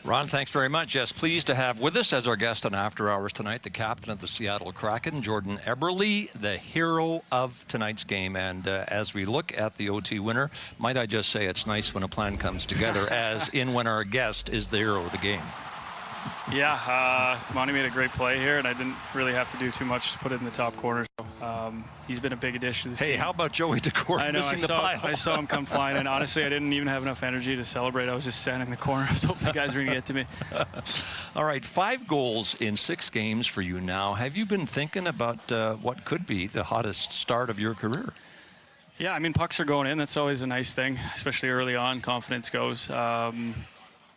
Ron, thanks very much. Yes, pleased to have with us as our guest on After Hours tonight, the captain of the Seattle Kraken, Jordan Eberle, the hero of tonight's game. And as we look at the OT winner, might I just say it's nice when a plan comes together, as in when our guest is the hero of the game. Yeah, Monty made a great play here, and I didn't really have to do too much to put it in the top corner. So, he's been a big addition to this team. How about Joey Daccord I know, missing the pile? I saw him come flying, and honestly, I didn't even have enough energy to celebrate. I was just standing in the corner. I was hoping the guys were going to get to me. All right, 5 goals in 6 games for you now. Have you been thinking about what could be the hottest start of your career? Yeah, I mean, pucks are going in. That's always a nice thing, especially early on. Confidence goes.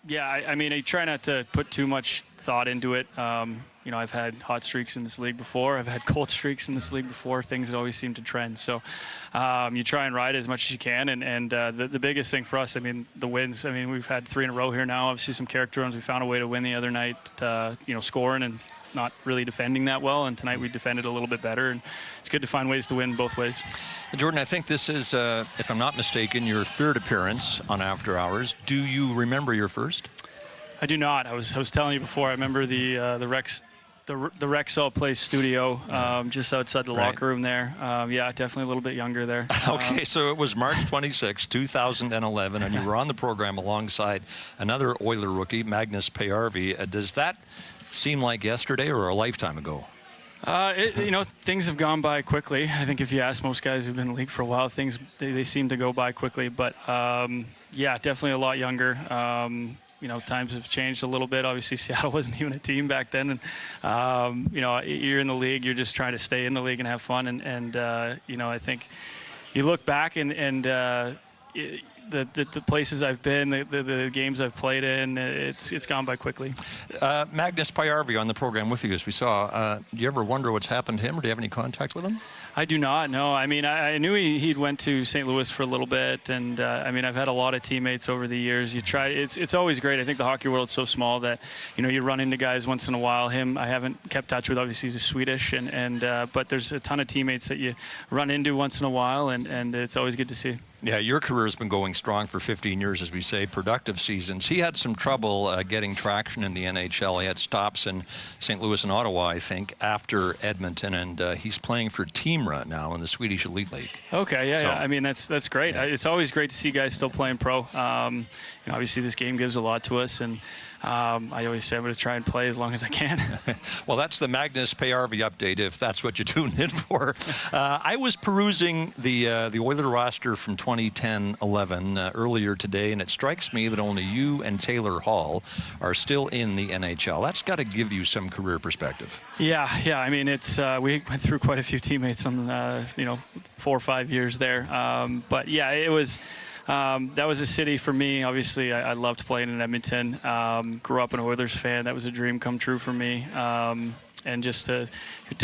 Yeah, I mean, I try not to put too much thought into it. You know, I've had hot streaks in this league before. I've had cold streaks in this league before. Things always seem to trend. So you try and ride as much as you can. And the biggest thing for us, I mean, the wins. I mean, we've had 3 in a row here now. Obviously, some character runs. We found a way to win the other night, you know, scoring and not really defending that well. And tonight we defended a little bit better. And it's good to find ways to win both ways. Jordan, I think this is, if I'm not mistaken, your 3rd appearance on After Hours. Do you remember your first? I do not. I was telling you before. I remember the Rexall Place studio just outside the locker room there. Yeah, definitely a little bit younger there. Okay, so it was March 26, 2011, and you were on the program alongside another Oiler rookie, Magnus Pajärvi. Does that seem like yesterday or a lifetime ago? You know, things have gone by quickly. I think if you ask most guys who've been in the league for a while, things they seem to go by quickly. But yeah, definitely a lot younger. You know, times have changed a little bit. Obviously, Seattle wasn't even a team back then. And, you know, you're in the league. You're just trying to stay in the league and have fun. And you know, I think you look back and the places I've been, the games I've played in, it's gone by quickly. Magnus Pajärvi on the program with you, as we saw. Do you ever wonder what's happened to him, or do you have any contact with him? I do not, no. I mean, I knew he'd went to St. Louis for a little bit, and I mean, I've had a lot of teammates over the years. You try, it's always great. I think the hockey world's so small that, you know, you run into guys once in a while. Him, I haven't kept touch with. Obviously, he's a Swedish, but there's a ton of teammates that you run into once in a while, and it's always good to see. Yeah, your career has been going strong for 15 years, as we say, productive seasons. He had some trouble getting traction in the NHL. He had stops in St. Louis and Ottawa, I think, after Edmonton, and he's playing for Timrå now in the Swedish Elite League. Okay, yeah, so, yeah. I mean, that's great. Yeah. It's always great to see guys still playing pro. You know, obviously, this game gives a lot to us, and I always say I'm going to try and play as long as I can. Well, that's the Magnus Pajärvi update, if that's what you tuned in for. I was perusing the Oiler roster from 2010-11 earlier today, and it strikes me that only you and Taylor Hall are still in the NHL. That's got to give you some career perspective. Yeah. I mean, it's we went through quite a few teammates on you know, 4 or 5 years there, but yeah, it was. That was a city for me. Obviously, I loved playing in Edmonton. Grew up an Oilers fan. That was a dream come true for me. And just to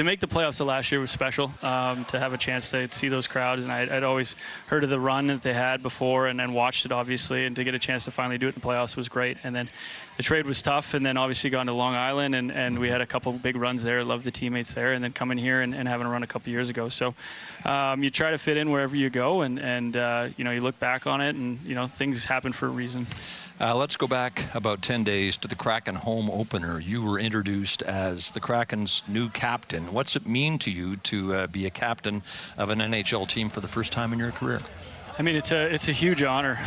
make the playoffs the last year was special. To have a chance to see those crowds, and I'd always heard of the run that they had before, and then watched it obviously, and to get a chance to finally do it in the playoffs was great. And then the trade was tough, and then obviously gone to Long Island, and we had a couple big runs there. Loved the teammates there, and then coming here and having a run a couple years ago. So you try to fit in wherever you go, and you know, you look back on it, and you know, things happen for a reason. Let's go back about 10 days to the Kraken home opener. You were introduced as the Kraken's new captain. What's it mean to you to be a captain of an NHL team for the first time in your career? I mean, it's a huge honor.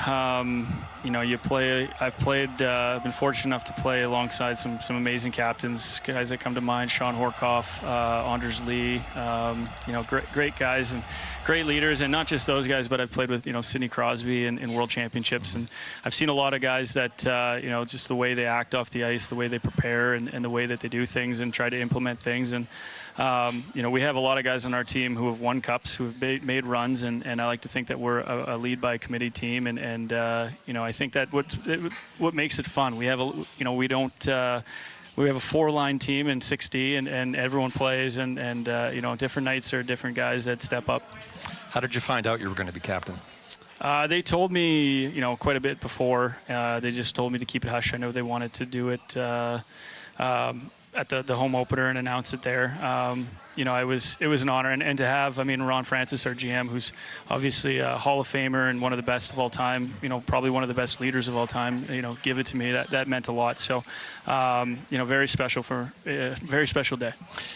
You know, I've been fortunate enough to play alongside some amazing captains, guys that come to mind: Sean Horkoff, Anders Lee. You know, great guys and great leaders, and not just those guys, but I've played with, you know, Sidney Crosby in World Championships, and I've seen a lot of guys that you know, just the way they act off the ice, the way they prepare, and the way that they do things and try to implement things. And you know, we have a lot of guys on our team who have won cups, who have made runs, and I like to think that we're a lead by committee team, and you know, I think that what makes it fun. We have we have a 4-line team in 6D, and everyone plays, and you know, different nights are different guys that step up. How did you find out you were going to be captain? They told me, you know, quite a bit before. They just told me to keep it hush. I know they wanted to do it at the home opener and announce it there. It was an honor, and to have, Ron Francis, our GM, who's obviously a Hall of Famer and one of the best of all time, probably one of the best leaders of all time, give it to me. That meant a lot. So, very special very special day.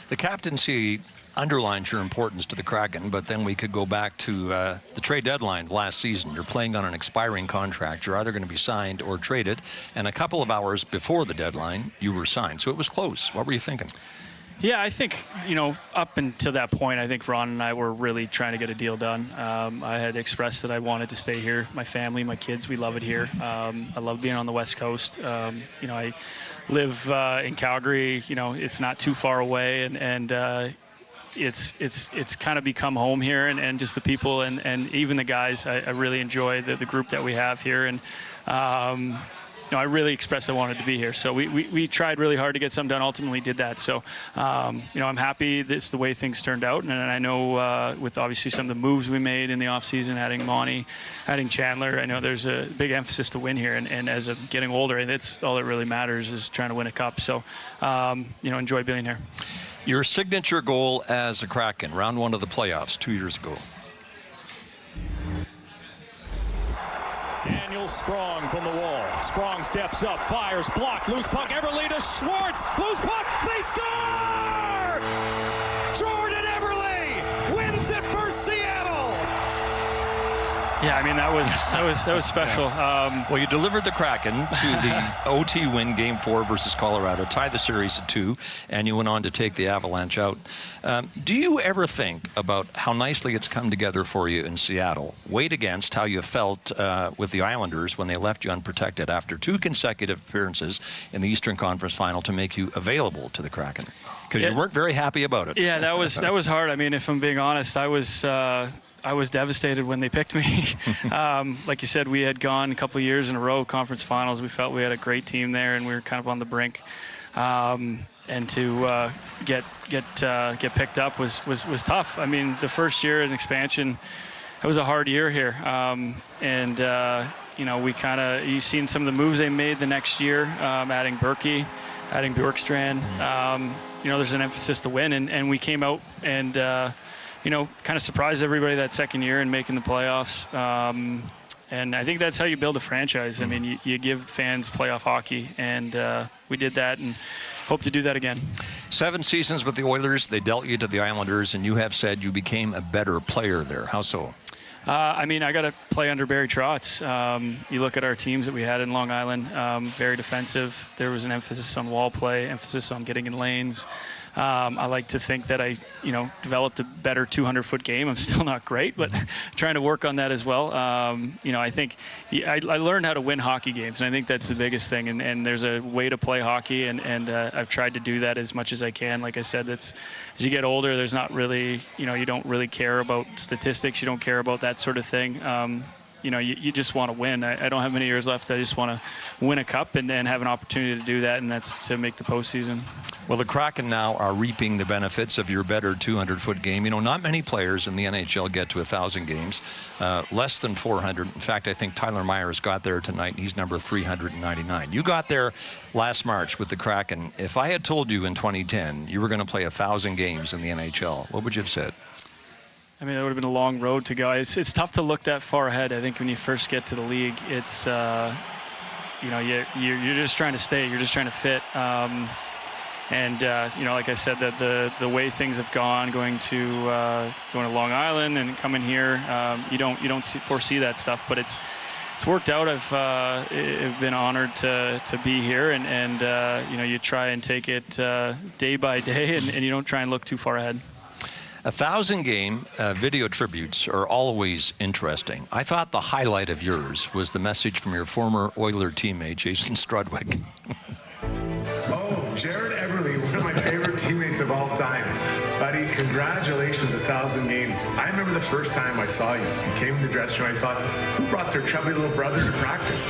The captaincy underlines your importance to the Kraken, but then we could go back to the trade deadline last season. You're playing on an expiring contract. You're either going to be signed or traded, and a couple of hours before the deadline, you were signed. So it was close. What were you thinking? Yeah, I think, up until that point, I think Ron and I were really trying to get a deal done. I had expressed that I wanted to stay here. My family, my kids, we love it here. I love being on the West Coast. I live in Calgary. It's not too far away, and it's kind of become home here, and just the people and even the guys. I really enjoy the group that we have here, and I really expressed I wanted to be here. So we tried really hard to get something done, ultimately did that. So, I'm happy this the way things turned out. And I know with obviously some of the moves we made in the offseason, adding Monty, adding Chandler, I know there's a big emphasis to win here. And as I'm getting older, that's all that really matters is trying to win a cup. So, enjoy being here. Your signature goal as a Kraken, round 1 of the playoffs 2 years ago. Daniel Sprong from the wall. Sprong steps up, fires, block, loose puck, Eberle to Schwartz, loose puck, they score! Jordan Eberle wins it for Seattle! Yeah, that was special. Well, you delivered the Kraken to the OT win, Game 4 versus Colorado, tied the series at 2, and you went on to take the Avalanche out. Do you ever think about how nicely it's come together for you in Seattle, weighed against how you felt with the Islanders when they left you unprotected after 2 consecutive appearances in the Eastern Conference Final to make you available to the Kraken? Because you weren't very happy about it. Yeah, that was hard. If I'm being honest, I was devastated when they picked me. Like you said, we had gone a couple of years in a row, conference finals. We felt we had a great team there, and we were kind of on the brink. And to get picked up was tough. The first year in expansion, it was a hard year here. You've seen some of the moves they made the next year, adding Berkey, adding Bjorkstrand. There's an emphasis to win, and we came out and kind of surprised everybody that second year in making the playoffs. And I think that's how you build a franchise. You give fans playoff hockey, and we did that and hope to do that again. 7 seasons with the Oilers. They dealt you to the Islanders, and you have said you became a better player there. How so? I got to play under Barry Trotz. You look at our teams that we had in Long Island, very defensive. There was an emphasis on wall play, emphasis on getting in lanes. I like to think that I, developed a better 200-foot game. I'm still not great, but trying to work on that as well. I think I learned how to win hockey games, and I think that's the biggest thing. And there's a way to play hockey, and I've tried to do that as much as I can. Like I said, as you get older, there's not really, you don't really care about statistics. You don't care about that sort of thing. You just want to win. I don't have many years left. I just want to win a cup and have an opportunity to do that, and that's to make the postseason. Well, the Kraken now are reaping the benefits of your better 200-foot game. Not many players in the NHL get to 1,000 games, less than 400. In fact, I think Tyler Myers got there tonight, and he's number 399. You got there last March with the Kraken. If I had told you in 2010 you were going to play 1,000 games in the NHL, what would you have said? It would have been a long road to go. It's tough to look that far ahead. I think when you first get to the league, it's you're just trying to stay. You're just trying to fit. Like I said, that the way things have gone, going to Long Island and coming here, you don't foresee that stuff. But it's worked out. I've been honored to be here, and you try and take it day by day, and you don't try and look too far ahead. 1,000-game video tributes are always interesting. I thought the highlight of yours was the message from your former Oiler teammate, Jason Strudwick. Jordan Eberle, one of my favorite teammates of all time. Buddy, congratulations, 1,000 games. I remember the first time I saw you. You came in the dressing room, I thought, who brought their chubby little brother to practice?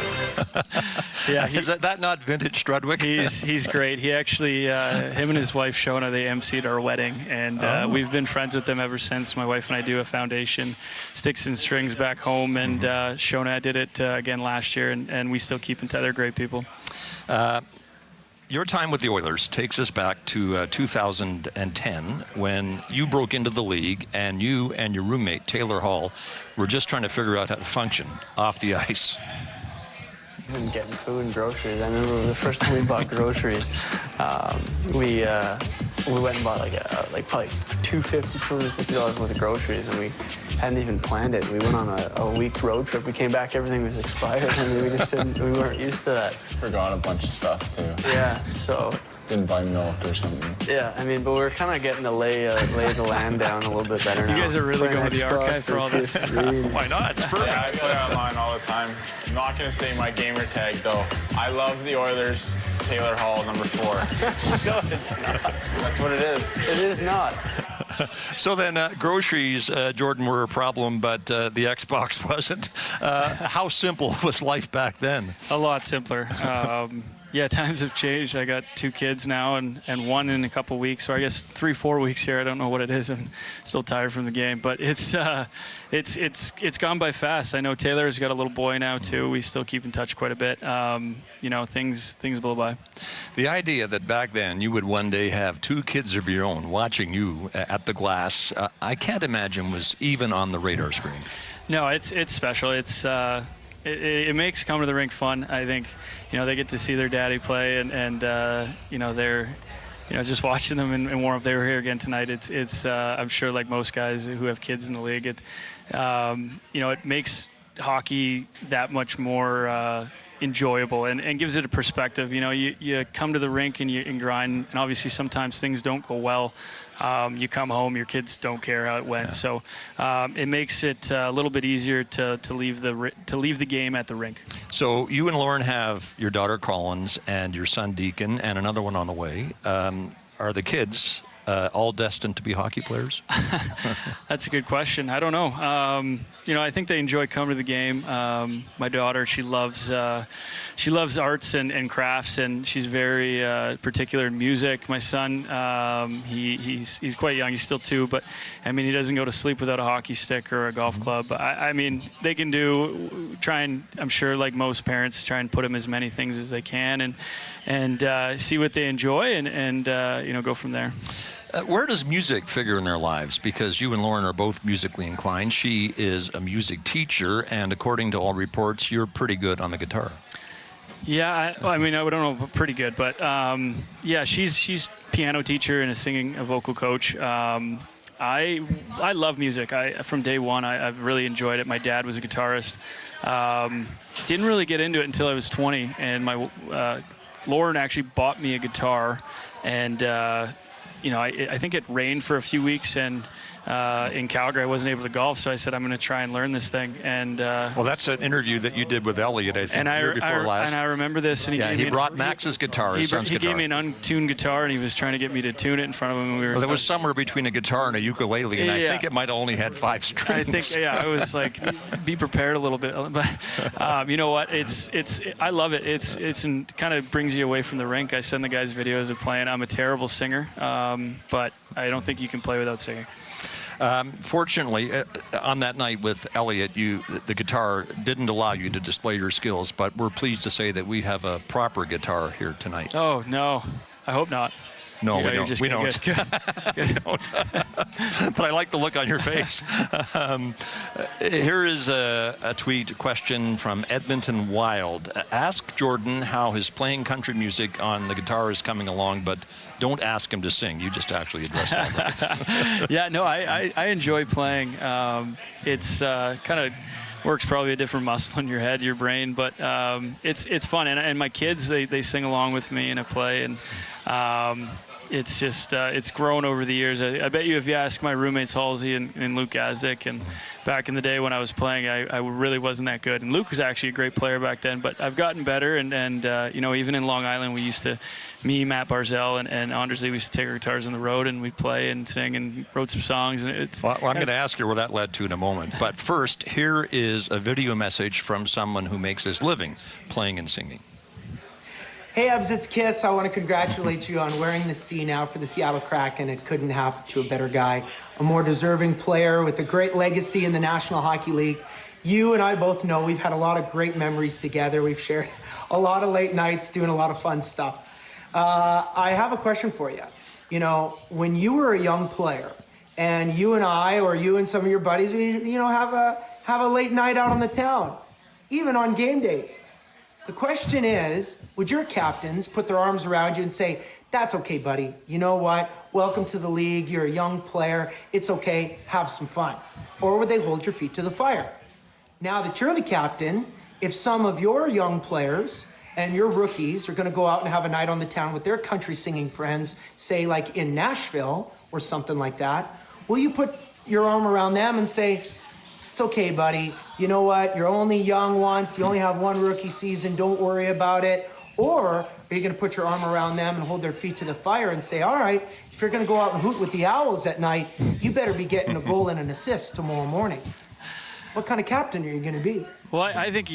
Yeah, is that not vintage Strudwick? He's great. He actually, him and his wife, Shona, they emceed our wedding. And we've been friends with them ever since. My wife and I do a foundation, Sticks and Strings back home. And Shona did it again last year. And we still keep in touch. They're great people. Your time with the Oilers takes us back to 2010 when you broke into the league and you and your roommate, Taylor Hall, were just trying to figure out how to function off the ice. And getting food and groceries. I remember the first time we bought groceries, we went and bought probably $250 worth of groceries, and we hadn't even planned it. We went on a week road trip. We came back, everything was expired, and we just we weren't used to that. Forgot a bunch of stuff too. Yeah, so. Didn't buy milk or something. Yeah, I mean, but we're kind of getting to lay the land down a little bit better now. You guys are really going to the archive for all this. Why not? It's perfect. Yeah, I play online all the time. I'm not going to say my gamer tag, though. I love the Oilers. Taylor Hall, number 4. No, it's not. That's what it is. It is not. So then groceries, Jordan, were a problem, but the Xbox wasn't. How simple was life back then? A lot simpler. Yeah, times have changed. I got 2 kids now and one in a couple weeks, or I guess 3-4 weeks here. I don't know what it is. I'm still tired from the game, but it's gone by fast. I know Taylor's got a little boy now too. We still keep in touch quite a bit. Things blow by. The idea that back then you would one day have 2 kids of your own watching you at the glass, I can't imagine was even on the radar screen. No, it's special. It makes coming to the rink fun. I think, they get to see their daddy play and they're, just watching them and warm up. They were here again tonight. It's I'm sure like most guys who have kids in the league, it makes hockey that much more enjoyable and gives it a perspective. You come to the rink and you grind, and obviously sometimes things don't go well. You come home, your kids don't care how it went. Yeah. So it makes it a little bit easier to leave the game at the rink. So you and Lauren have your daughter Collins and your son Deacon and another one on the way. Are the kids all destined to be hockey players? That's a good question. I don't know. I think they enjoy coming to the game. My daughter, she loves arts and crafts, and she's very particular in music. My son, he's quite young. He's still 2, but I mean, he doesn't go to sleep without a hockey stick or a golf club. I mean, they can I'm sure like most parents, try and put them as many things as they can and see what they enjoy and go from there. Where does music figure in their lives? Because you and Lauren are both musically inclined. She is a music teacher, and according to all reports, you're pretty good on the guitar. Yeah, I don't know, pretty good, but she's piano teacher and a vocal coach. I love music. From day one, I've really enjoyed it. My dad was a guitarist. Didn't really get into it until I was 20, and my Lauren actually bought me a guitar, and I think it rained for a few weeks, and in Calgary I wasn't able to golf, so I said I'm going to try and learn this thing. And well, that's an interview that you did with Elliot, I think, year before last. And I remember this. And he brought Max's guitar, his son's guitar. He gave me an untuned guitar, and he was trying to get me to tune it in front of him. Well, there was somewhere between a guitar and a ukulele, and I think it might have only had 5 strings. I think, I was like, be prepared a little bit. But you know what? I love it. It's kind of brings you away from the rink. I send the guys videos of playing. I'm a terrible singer, but I don't think you can play without singing. Fortunately, on that night with Elliot, the guitar didn't allow you to display your skills, but we're pleased to say that we have a proper guitar here tonight. Oh, no. I hope not. No, we don't. We don't. But I like the look on your face. Here is a question from Edmonton Wild. Ask Jordan how his playing country music on the guitar is coming along, but don't ask him to sing. You just actually address that. Yeah, no, I enjoy playing. It's kind of works probably a different muscle in your head, your brain, but it's fun. And my kids, they sing along with me and I play, and it's just it's grown over the years. I bet you if you ask my roommates Halsey and Luke Gazdick, and back in the day when I was playing, I really wasn't that good. And Luke was actually a great player back then, but I've gotten better. And even in Long Island, we used to, me, Matt Barzell, and Anders Lee, we used to take our guitars on the road and we'd play and sing and wrote some songs. And well, I'm going to ask you where that led to in a moment. But first, here is a video message from someone who makes his living playing and singing. Hey, Ebs, it's Kiss. I want to congratulate you on wearing the C now for the Seattle Kraken. It couldn't happen to a better guy, a more deserving player with a great legacy in the National Hockey League. You and I both know we've had a lot of great memories together. We've shared a lot of late nights doing a lot of fun stuff. I have a question for you. You know, when you were a young player, and you and I, or you and some of your buddies, have a late night out on the town, even on game days. The question is, would your captains put their arms around you and say, "That's okay, buddy. You know what? Welcome to the league. You're a young player. It's okay. Have some fun." Or would they hold your feet to the fire? Now that you're the captain, if some of your young players and your rookies are going to go out and have a night on the town with their country singing friends, say like in Nashville or something like that, will you put your arm around them and say, "It's okay, buddy. You know what? You're only young once. You only have one rookie season. Don't worry about it"? Or are you going to put your arm around them and hold their feet to the fire and say, "All right, if you're going to go out and hoot with the Owls at night, you better be getting a goal and an assist tomorrow morning"? What kind of captain are you going to be? Well, I think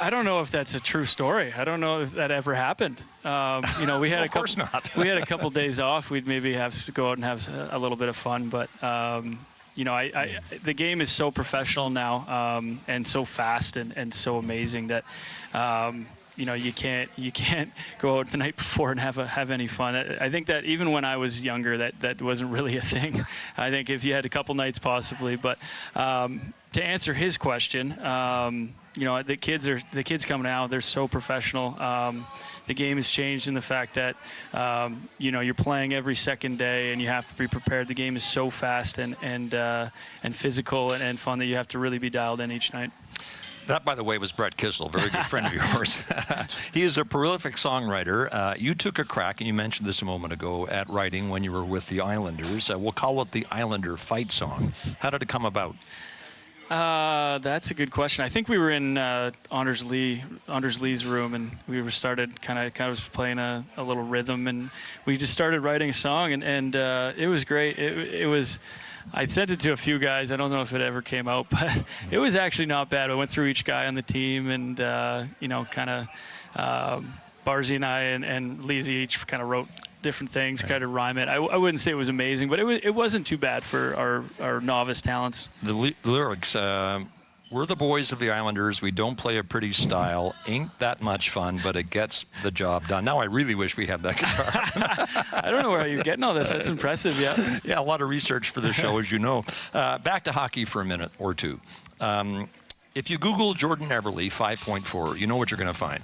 I don't know if that's a true story. I don't know if that ever happened. You know, we had Of course not. we had a couple days off. We'd maybe have to go out and have a little bit of fun. But, you know, the game is so professional now and so fast and so amazing that, you know, you can't go out the night before and have any fun. I think that even when I was younger, that wasn't really a thing. I think if you had a couple nights possibly. But to answer his question, you know, the kids coming out, they're so professional. The game has changed in the fact that, you know, you're playing every second day and you have to be prepared. The game is so fast and physical and fun that you have to really be dialed in each night. That, by the way, was Brett Kissel, very good friend of yours. He is a prolific songwriter. You took a crack, and you mentioned this a moment ago, at writing when you were with the Islanders. We'll call it the Islander Fight Song. How did it come about? That's a good question. I think we were in Anders Lee's room, and we started kind of playing a little rhythm, and we just started writing a song, and it was great. It was. I sent it to a few guys. I don't know if it ever came out, but it was actually not bad. I went through each guy on the team, and you know, kind of Barzy and I and Lizzie each kind of wrote different things, kind of rhyme it. I wouldn't say it was amazing, but it wasn't too bad for our novice talents. The lyrics, we're the boys of the Islanders. We don't play a pretty style. Ain't that much fun, but it gets the job done. Now I really wish we had that guitar. I don't know where you're getting all this. That's impressive, yeah. Yeah, a lot of research for the show, as you know. Back to hockey for a minute or two. If you Google Jordan Eberle 5.4, you know what you're going to find.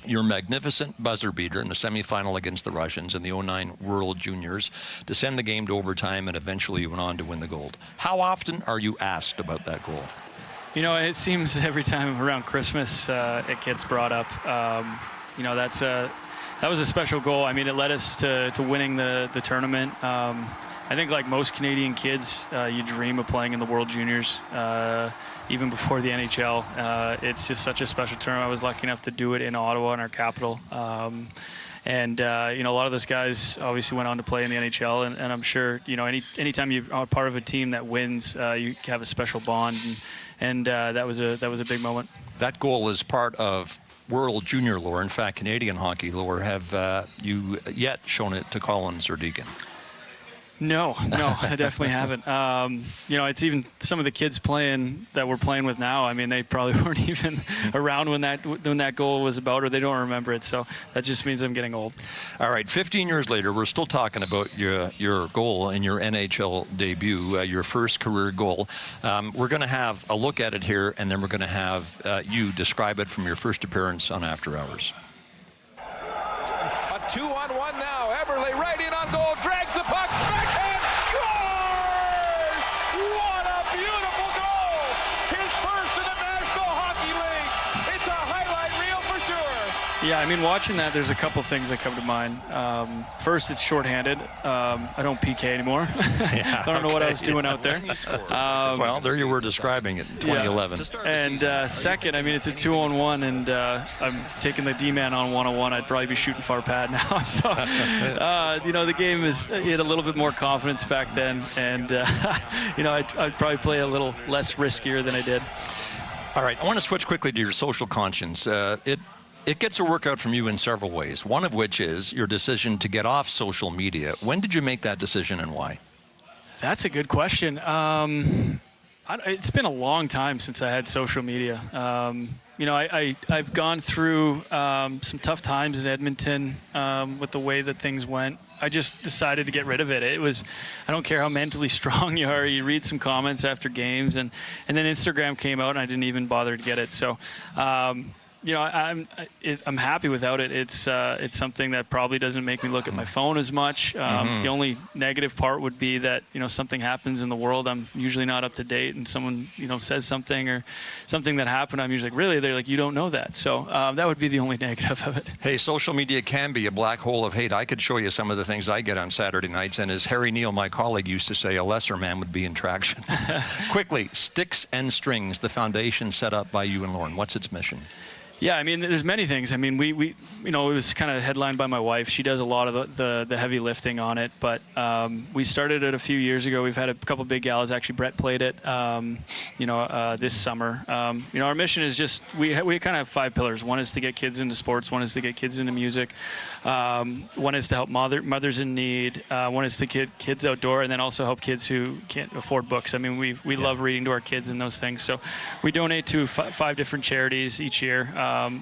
Your magnificent buzzer beater in the semifinal against the Russians in the 2009 World Juniors to send the game to overtime, and eventually you went on to win the gold. How often are you asked about that goal? You know, it seems every time around Christmas it gets brought up. You know, that was a special goal. I mean, it led us to winning the tournament. I think like most Canadian kids, you dream of playing in the World Juniors, even before the NHL. It's just such a special tournament. I was lucky enough to do it in Ottawa, in our capital. And, you know, a lot of those guys obviously went on to play in the NHL. And I'm sure, you know, anytime you are part of a team that wins, you have a special bond. And that was a big moment. That goal is part of World Junior lore. In fact, Canadian hockey lore. Have you yet shown it to Collins or Deacon? No, I definitely haven't. You know, it's even some of the kids that we're playing with now. I mean, they probably weren't even around when that goal was about, or they don't remember it. So that just means I'm getting old. All right, 15 years later, we're still talking about your goal in your NHL debut, your first career goal. We're going to have a look at it here, and then we're going to have you describe it from your first appearance on After Hours. A 2-on-1 now. Eberle right in on goal, drags the puck, backhand, scores! What a beautiful goal! His first in the National Hockey League. It's a highlight reel for sure. Yeah, I mean, watching that, there's a couple things that come to mind. First, it's shorthanded. I don't PK anymore. I don't know what I was doing out there. Well, there you were describing it in 2011. Yeah. And second, I mean, it's a 2-on-1, and I'm taking the D-man on 1-on-1. I'd probably be shooting far pad now. So, you know, the game you had a little bit more confidence back then, and, you know, I'd probably play a little less riskier than I did. All right, I want to switch quickly to your social conscience. It gets a workout from you in several ways, one of which is your decision to get off social media. When did you make that decision and why? That's a good question. It's been a long time since I had social media. I've gone through some tough times in Edmonton with the way that things went. I just decided to get rid of it. I don't care how mentally strong you are. You read some comments after games, and then Instagram came out, and I didn't even bother to get it. So, I'm happy without it. It's something that probably doesn't make me look at my phone as much. The only negative part would be that something happens in the world. I'm usually not up to date, and someone says something or something that happened. I'm usually like, really? They're like, you don't know that. So that would be the only negative of it. Hey, social media can be a black hole of hate. I could show you some of the things I get on Saturday nights, and as Harry Neal, my colleague, used to say, a lesser man would be in traction. Quickly, Sticks and Strings, the foundation set up by you and Lauren. What's its mission? Yeah, I mean, there's many things. I mean, we it was kind of headlined by my wife. She does a lot of the heavy lifting on it, but we started it a few years ago. We've had a couple big galas. Actually, Brett played it, this summer. Our mission is just, we kind of have 5 pillars. One is to get kids into sports. One is to get kids into music. One is to help mothers in need. One is to get kids outdoor, and then also help kids who can't afford books. I mean, we love reading to our kids and those things. So we donate to 5 different charities each year.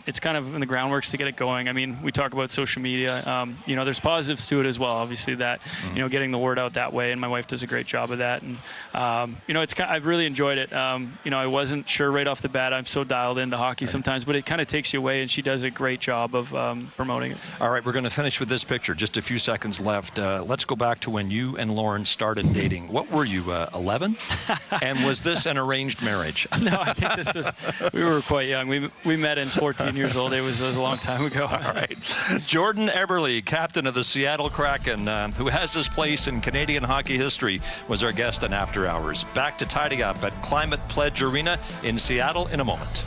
It's kind of in the groundworks to get it going. I mean, we talk about social media. There's positives to it as well. Obviously, that getting the word out that way, and my wife does a great job of that. And I've really enjoyed it. I wasn't sure right off the bat. I'm so dialed into hockey sometimes, but it kind of takes you away, and she does a great job of promoting it. All right, we're going to finish with this picture. Just a few seconds left. Let's go back to when you and Lauren started dating. What were you, 11? And was this an arranged marriage? No, I think we were quite young. We met in 14 years old. It was a long time ago. All right. Jordan Eberle, captain of the Seattle Kraken, who has his place in Canadian hockey history, was our guest on After Hours. Back to tidy up at Climate Pledge Arena in Seattle in a moment.